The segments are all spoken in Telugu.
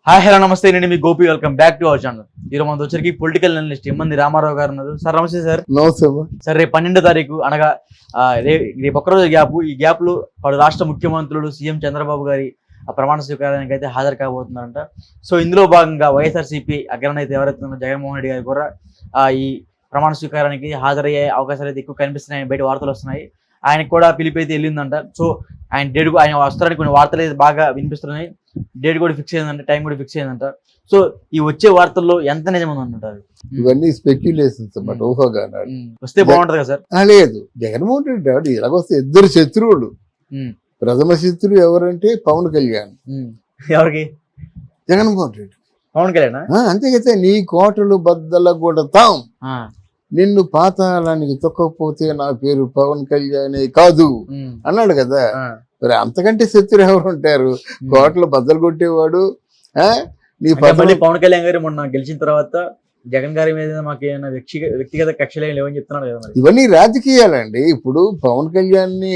హాయ్ హలో నమస్తే, నేను మీ Gopi. Welcome back to our channel. ఈరోజు మన వచ్చరికి పొలిటికల్ అనలిస్ట్ ఎమ్మంది రామారావు గారు ఉన్నారు. సార్ నమస్తే సార్. నమస్తే సార్, రేపు 12వ తారీఖు అనగా రేపు ఒక్కరోజు గ్యాప్. ఈ గ్యాప్ లో పలు రాష్ట్ర ముఖ్యమంత్రులు సీఎం చంద్రబాబు గారి ప్రమాణ స్వీకారానికి అయితే హాజరు కాబోతున్నారంట. సో ఇందులో భాగంగా వైఎస్ఆర్సీపీ అగ్రనేత ఎవరైతే ఉన్నారో జగన్మోహన్ రెడ్డి గారు కూడా ఈ ప్రమాణ స్వీకారానికి హాజరయ్యే అవకాశాలు అయితే ఎక్కువ కనిపిస్తున్నాయి, బయట వార్తలు వస్తున్నాయి. ఆయనకు కూడా పిలిపి అయితే వెళ్ళిందంట. సో ఆయన డేట్ ఆయన వస్తారని కొన్ని వార్తలు అయితే బాగా వినిపిస్తున్నాయి. డేట్ కూడా ఫిక్స్ అయిందంట, టైం కూడా ఫిక్స్ అయిందంట. సో ఈ వచ్చే వార్తల్లో ఎంత నిజం అంటారు? ఇవన్నీ స్పెక్యులేషన్స్ అన్నమాట, ఊహగానే. వస్తే బాగుంటది కదా సార్? లేదు, జగన్మోహన్ రెడ్డి గారు ఇలాగొస్తే ఇద్దరు శత్రువులు. ప్రథమ శత్రువు ఎవరంటే పవన్ కళ్యాణ్. ఎవరికి? జగన్మోహన్ రెడ్డి. పవన్ కళ్యాణ్ అంతే కదా. నీ కోటలు బద్దల కొడతాం, నిన్ను పాతాళానికి తొక్కకపోతే నా పేరు పవన్ కళ్యాణే కాదు అన్నాడు కదా. మరి అంతకంటే శత్రువు ఎవరు ఉంటారు? కోటలు బద్దలు కొట్టేవాడు. నీ పవన్ కళ్యాణ్ గారు మొన్న గెలిచిన తర్వాత జగన్ గారి మీద మాకు ఏమైనా వ్యక్తిగత కక్షలు లేవని చెప్తున్నాడు కదా. ఇవన్నీ రాజకీయాలండి. ఇప్పుడు పవన్ కళ్యాణ్ ని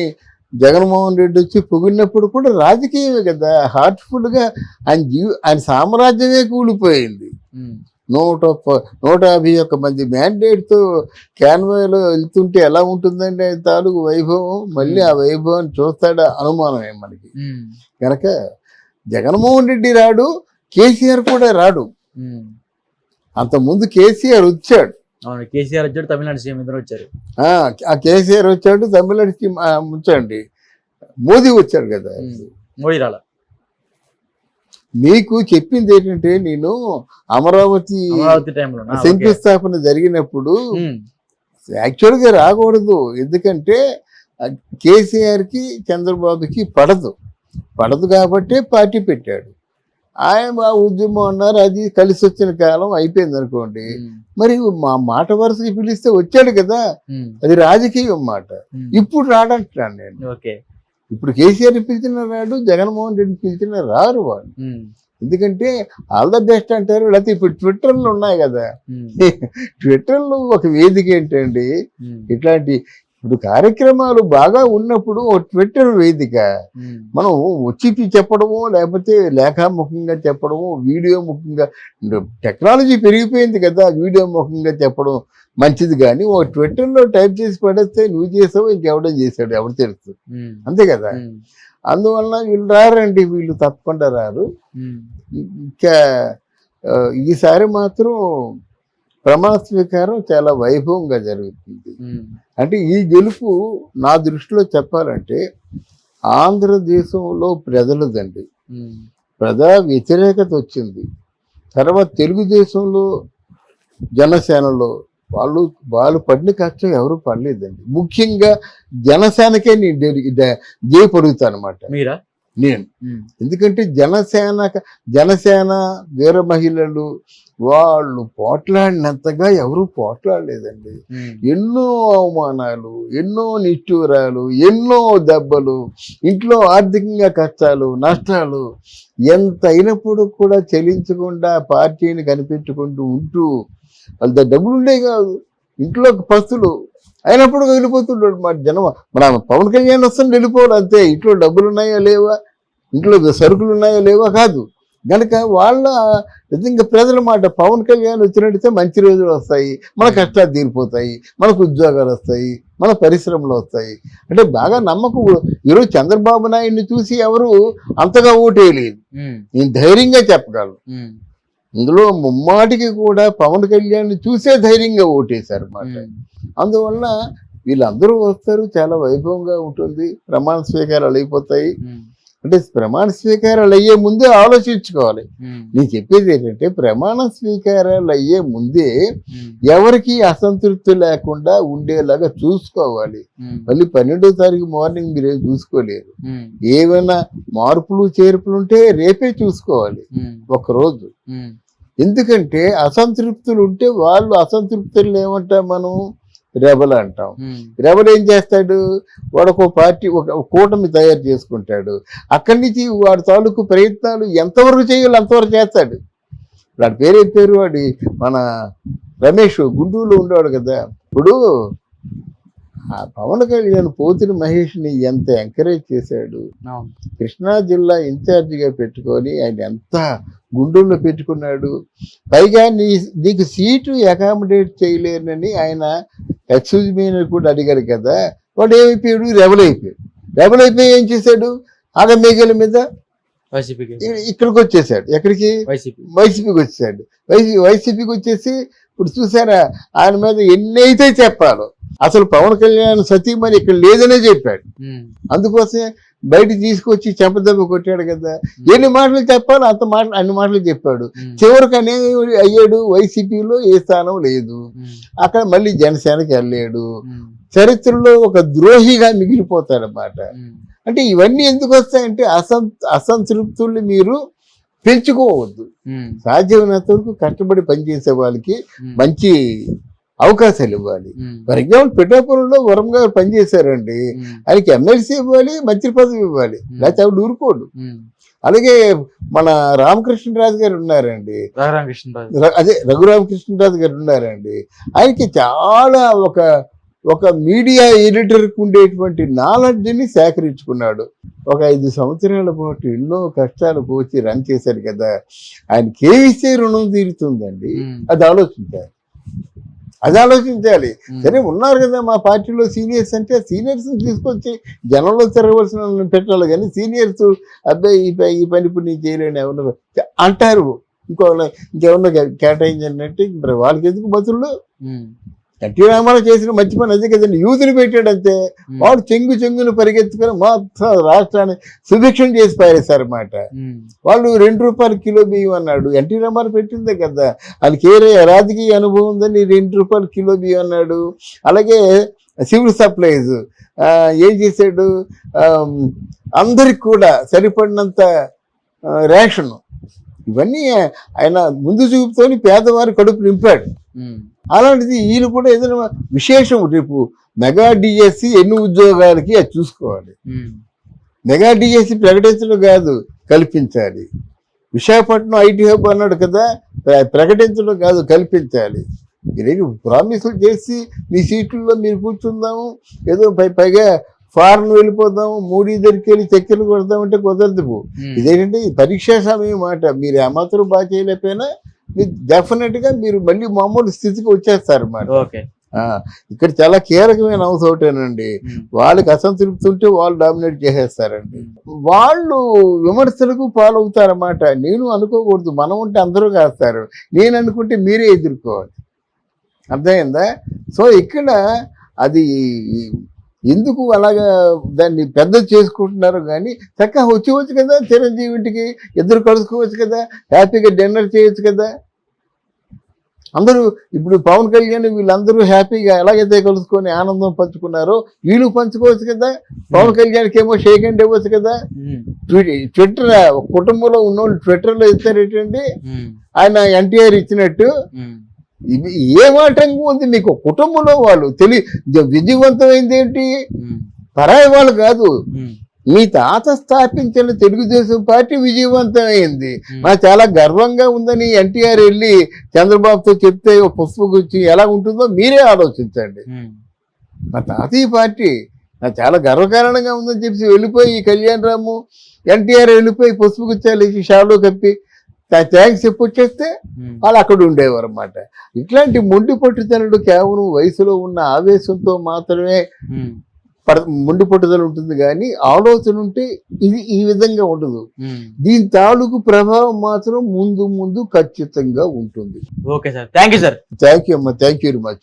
జగన్మోహన్ రెడ్డి వచ్చి పొగిడినప్పుడు కూడా రాజకీయమే కదా. హార్ట్ఫుల్ గా ఆయన సామ్రాజ్యమే కూలిపోయింది. 151 మంది మ్యాండేట్ తో క్యాన్వాలో వెళ్తుంటే ఎలా ఉంటుందండి ఆయన తాలూకు వైభవం? మళ్ళీ ఆ వైభవాన్ని చూస్తాడా అనుమానమే మనకి. కనుక జగన్మోహన్ రెడ్డి రాడు, కేసీఆర్ కూడా రాడు. అంత ముందు కేసీఆర్ వచ్చాడు. అవును, కేసీఆర్ వచ్చాడు, తమిళనాడు సీఎం ఇద్దరు వచ్చారు. ఆ కేసీఆర్ వచ్చాడు, తమిళనాడు సీఎం వచ్చాండి. మోదీ వచ్చాడు కదా. మోదీ రాలా. మీకు చెప్పింది ఏంటంటే, నేను అమరావతి శంకుస్థాపన జరిగినప్పుడు యాక్చువల్గా రాకూడదు. ఎందుకంటే కేసీఆర్ కి చంద్రబాబుకి పడదు కాబట్టి పార్టీ పెట్టాడు. ఆయన ఉద్యమం అన్నారు, అది కలిసి వచ్చిన కాలం అయిపోయింది అనుకోండి. మరి మా మాట వరుసకి పిలిస్తే వచ్చాడు కదా, అది రాజకీయం మాట. ఇప్పుడు రాడంటున్నాను నేను. ఇప్పుడు కేసీఆర్ పిలిచిన రాడు, జగన్మోహన్ రెడ్డి పిలిచిన రారు వాళ్ళు. ఎందుకంటే ఆల్ ద బెస్ట్ అంటారు. లేకపోతే ఇప్పుడు ట్విట్టర్లు ఉన్నాయి కదా, ట్విట్టర్లో ఒక వేదిక ఏంటండి ఇట్లాంటి ఇప్పుడు కార్యక్రమాలు బాగా ఉన్నప్పుడు ఒక ట్విట్టర్ వేదిక. మనం వచ్చి చెప్పడము, లేకపోతే లేఖాముఖంగా చెప్పడము, వీడియో ముఖంగా. టెక్నాలజీ పెరిగిపోయింది కదా, వీడియో ముఖంగా చెప్పడం మంచిది. కానీ ఓ ట్విట్టర్లో టైప్ చేసి పడేస్తే నువ్వు చేసావు, ఇంకెవడో చేశాడు, ఎవరు తెలుసు. అంతే కదా. అందువల్ల వీళ్ళు రారండి, వీళ్ళు తప్పకుండా రారు. ఇంకా ఈసారి మాత్రం ప్రమాణ స్వీకారం చాలా వైభవంగా జరుగుతుంది. అంటే ఈ గెలుపు నా దృష్టిలో చెప్పాలంటే ఆంధ్రదేశంలో ప్రజలదండి. ప్రజా వ్యతిరేకత వచ్చింది. తర్వాత తెలుగుదేశంలో, జనసేనలో వాళ్ళు పడిన కష్టం ఎవరు పడలేదండి. ముఖ్యంగా జనసేనకే నేను పడుగుతాను అనమాట నేను. ఎందుకంటే జనసేన వీర మహిళలు వాళ్ళు పోట్లాడినంతగా ఎవరు పోట్లాడలేదండి. ఎన్నో అవమానాలు, ఎన్నో నిష్ఠూరాలు, ఎన్నో దెబ్బలు, ఇంట్లో ఆర్థికంగా కష్టాలు, నష్టాలు ఎంత అయినప్పుడు కూడా చెల్లించకుండా పార్టీని కనిపెట్టుకుంటూ ఉంటూ వాళ్ళ డబ్బులు ఉండే కాదు, ఇంట్లో పస్తులు అయినప్పుడు వెళ్ళిపోతుంటాడు మాట జనం. మన పవన్ కళ్యాణ్ వస్తుంది వెళ్ళిపోవాలి అంతే. ఇంట్లో డబ్బులు ఉన్నాయా లేవా, ఇంట్లో సరుకులు ఉన్నాయా లేవా కాదు. కనుక వాళ్ళ నిజంగా ప్రజల మాట, పవన్ కళ్యాణ్ వచ్చినట్టయితే మంచి రోజులు వస్తాయి, మన కష్టాలు తీరిపోతాయి, మనకు ఉద్యోగాలు వస్తాయి, మన పరిశ్రమలు వస్తాయి అంటే బాగా నమ్మకం. ఈరోజు చంద్రబాబు నాయుడిని చూసి ఎవరు అంతగా ఓటేయలేదు, నేను ధైర్యంగా చెప్పగలను. ఇందులో ముమ్మాటికి కూడా పవన్ కళ్యాణ్ చూసే ధైర్యంగా ఓటేశారు అన్నమాట. అందువల్ల వీళ్ళందరూ వస్తారు, చాలా వైభవంగా ఉంటుంది. ప్రమాణ స్వీకారాలు అయిపోతాయి. అంటే ప్రమాణ స్వీకారాలు అయ్యే ముందే ఆలోచించుకోవాలి. నేను చెప్పేది ఏంటంటే, ప్రమాణ స్వీకారాలు అయ్యే ముందే ఎవరికి అసంతృప్తి లేకుండా ఉండేలాగా చూసుకోవాలి. మళ్ళీ 12వ తారీఖు మార్నింగ్ మీరేం చూసుకోలేరు. ఏమైనా మార్పులు చేర్పులు ఉంటే రేపే చూసుకోవాలి ఒకరోజు. ఎందుకంటే అసంతృప్తులు ఉంటే వాళ్ళు అసంతృప్తులు ఏమంటాం మనం, రెబల్ అంటాం. రెబల్ ఏం చేస్తాడు, వాడు పార్టీ ఒక కూటమి తయారు చేసుకుంటాడు. అక్కడి నుంచి వాడి తాలూకు ప్రయత్నాలు ఎంతవరకు చేయాలి అంతవరకు చేస్తాడు. వాడి పేరు వాడి మన రమేష్ గుంటూరులో ఉండేవాడు కదా. ఇప్పుడు ఆ పవన్ కళ్యాణ్ పోతిరి మహేష్ని ఎంత ఎంకరేజ్ చేశాడు. అవును. కృష్ణా జిల్లా ఇన్ఛార్జిగా పెట్టుకొని ఆయన ఎంత గుండెల్లో పెట్టుకున్నాడు. పైగా నీకు సీటు అకామిడేట్ చేయలేనని ఆయన ఎక్స్క్యూజ్ మీ అని కూడా అడిగారు కదా. వాడు ఏమైపోయాడు? రెబల్ అయిపోయి ఏం చేశాడు? ఆగమేఘల మీద వైసీపీకి ఇక్కడికి వచ్చేసాడు. ఎక్కడికి? వైసీపీకి వచ్చేసాడు. వైసీపీకి వచ్చేసి ఇప్పుడు చూసారా ఆయన మీద ఎన్నైతే చెప్పాలో. అసలు పవన్ కళ్యాణ్ సతీమణి ఇక్కడ లేదనే చెప్పాడు. అందుకోసమే బయట తీసుకొచ్చి చెంపదెబ్బ కొట్టాడు కదా. ఎన్ని మాటలు చెప్పాలో అన్ని మాటలు చెప్పాడు. చివరికి అనేది అయ్యాడు. వైసీపీలో ఏ స్థానం లేదు. అక్కడ మళ్ళీ జనసేనకి వెళ్ళాడు. చరిత్రలో ఒక ద్రోహిగా మిగిలిపోతాడన్నమాట. అంటే ఇవన్నీ ఎందుకు వస్తాయంటే అసంతృప్తుల్ని మీరు పెంచుకోవద్దు. సాధ్యమైనంత వరకు కష్టపడి పనిచేసే వాళ్ళకి మంచి అవకాశాలు ఇవ్వాలి. ఫర్ ఎగ్జాంపుల్ పిఠాపురంలో వరం గారు పనిచేశారండి. ఆయనకి ఎమ్మెల్సీ ఇవ్వాలి, మంత్రి పదవి ఇవ్వాలి, లేకపోతే ఆవిడ ఊరుకోడు. అలాగే మన రామకృష్ణరాజు గారు ఉన్నారండి, అదే రఘురామకృష్ణరాజు గారు ఉన్నారండి. ఆయనకి చాలా ఒక మీడియా ఎడిటర్కి ఉండేటువంటి నాలెడ్జ్ని సేకరించుకున్నాడు. ఒక 5 సంవత్సరాల పాటు ఎన్నో కష్టాలు పోచి రన్ చేశారు కదా. ఆయనకి ఏమిస్తే రుణం తీరుతుందండి? అది ఆలోచించాలి. సరే ఉన్నారు కదా మా పార్టీలో సీనియర్స్ అంటే సీనియర్స్ తీసుకొచ్చి జనంలో తిరగవలసిన పెట్టాలి. కానీ సీనియర్స్ అబ్బాయి ఈ పని ఇప్పుడు నేను చేయలేను ఎవరు అంటారు. ఇంకెవరన్నా కేటాయించండి. మరి వాళ్ళకి ఎందుకు బతుల్లో? ఎన్టీ రామారావు చేసిన మంచి పని అదే కదండి. యూత్ని పెట్టాడు అంతే. వాడు చెంగును పరిగెత్తుకొని మొత్తం రాష్ట్రాన్ని సుభిక్షం చేసి పారేశారన్నమాట. వాళ్ళు 2 రూపాయల కిలో బియ్యం అన్నాడు. ఎన్టీ రామారావు పెట్టిందే కదా. వాళ్ళకి ఏ రాజకీయ అనుభవం ఉందని 2 రూపాయల కిలో బియ్యం అన్నాడు. అలాగే సివిల్ సప్లైస్ ఏం చేశాడు? అందరికి కూడా సరిపడినంత రేషన్, ఇవన్నీ ఆయన ముందు చూపుతోని పేదవారి కడుపు నింపాడు. అలాంటిది వీళ్ళు కూడా ఏదైనా విశేషం రేపు మెగా డిఎస్సి ఎన్ని ఉద్యోగాలకి అది చూసుకోవాలి. మెగా డిఎస్సి ప్రకటించడం కాదు, కల్పించాలి. విశాఖపట్నం ఐటీ హబ్ అన్నాడు కదా, ప్రకటించడం కాదు, కల్పించాలి. మీరేమి ప్రామిసులు చేసి మీ సీట్లలో మీరు కూర్చుందాము, ఏదో పైగా ఫారెన్ వెళ్ళిపోదాము, మూడీ దగ్గరికి వెళ్ళి చక్కెరలు కొడదామంటే కుదరదు. ఇదేంటంటే పరీక్షా సమయం మాట. మీరు ఏమాత్రం బాగా చేయలేకపోయినా మీరు డెఫినెట్గా మీరు మళ్ళీ మామూలు స్థితికి వచ్చేస్తారు అన్నమాట. ఇక్కడ చాలా కీలకమైన అంశం ఒకటేనండి. వాళ్ళకి అసంతృప్తి ఉంటే వాళ్ళు డామినేట్ చేసేస్తారండి. వాళ్ళు విమర్శలకు పాలవుతారన్నమాట. నేను అనుకోకూడదు, మనం ఉంటే అందరూ కాస్తారు, నేను అనుకుంటే మీరే ఎదుర్కోవాలి. అర్థమైందా? సో ఇక్కడ అది ఎందుకు అలాగా దాన్ని పెద్ద చేసుకుంటున్నారు? కానీ చక్కగా వచ్చి కదా చిరంజీవి ఇంటికి, ఇద్దరు కలుసుకోవచ్చు కదా, హ్యాపీగా డిన్నర్ చేయొచ్చు కదా. అందరూ ఇప్పుడు పవన్ కళ్యాణ్ వీళ్ళందరూ హ్యాపీగా ఎలాగైతే కలుసుకొని ఆనందం పంచుకున్నారో వీళ్ళు పంచుకోవచ్చు కదా. పవన్ కళ్యాణ్కి ఏమో షేక్ హ్యాండ్ ఇవ్వచ్చు కదా. ట్విట్టర్ కుటుంబంలో ఉన్నోళ్ళు ట్విట్టర్లో ఇస్తారేటండి, ఆయన ఎన్టీఆర్ ఇచ్చినట్టు. ఏ మాటంగా ఉంది మీకు? కుటుంబంలో వాళ్ళు విజయవంతమైంది ఏంటి? పరాయి వాళ్ళు కాదు. మీ తాత స్థాపించిన తెలుగుదేశం పార్టీ విజయవంతమైంది. నాకు చాలా గర్వంగా ఉందని ఎన్టీఆర్ వెళ్ళి చంద్రబాబుతో చెప్తే పుష్పకు వచ్చి ఎలా ఉంటుందో మీరే ఆలోచించండి. మా తాతయ్య పార్టీ నాకు చాలా గర్వకారణంగా ఉందని చెప్పి వెళ్ళిపోయి కళ్యాణ్ రాము ఎన్టీఆర్ వెళ్ళిపోయి పుష్పగుచ్చాలు వేసి షాలో కప్పి థ్యాంక్స్ చెప్పొచ్చేస్తే వాళ్ళు అక్కడ ఉండేవారు అన్నమాట. ఇట్లాంటి మొండి పట్టుదలడు కేవలం వయసులో ఉన్న ఆవేశంతో మాత్రమే మొండి పట్టుదల ఉంటుంది, కానీ ఆలోచన ఉంటే ఇది ఈ విధంగా ఉండదు. దీని తాలూకు ప్రభావం మాత్రం ముందు ఖచ్చితంగా ఉంటుంది. Okay sir, thank you sir. Thank you అమ్మా, థ్యాంక్ యూ వెరీ మచ్.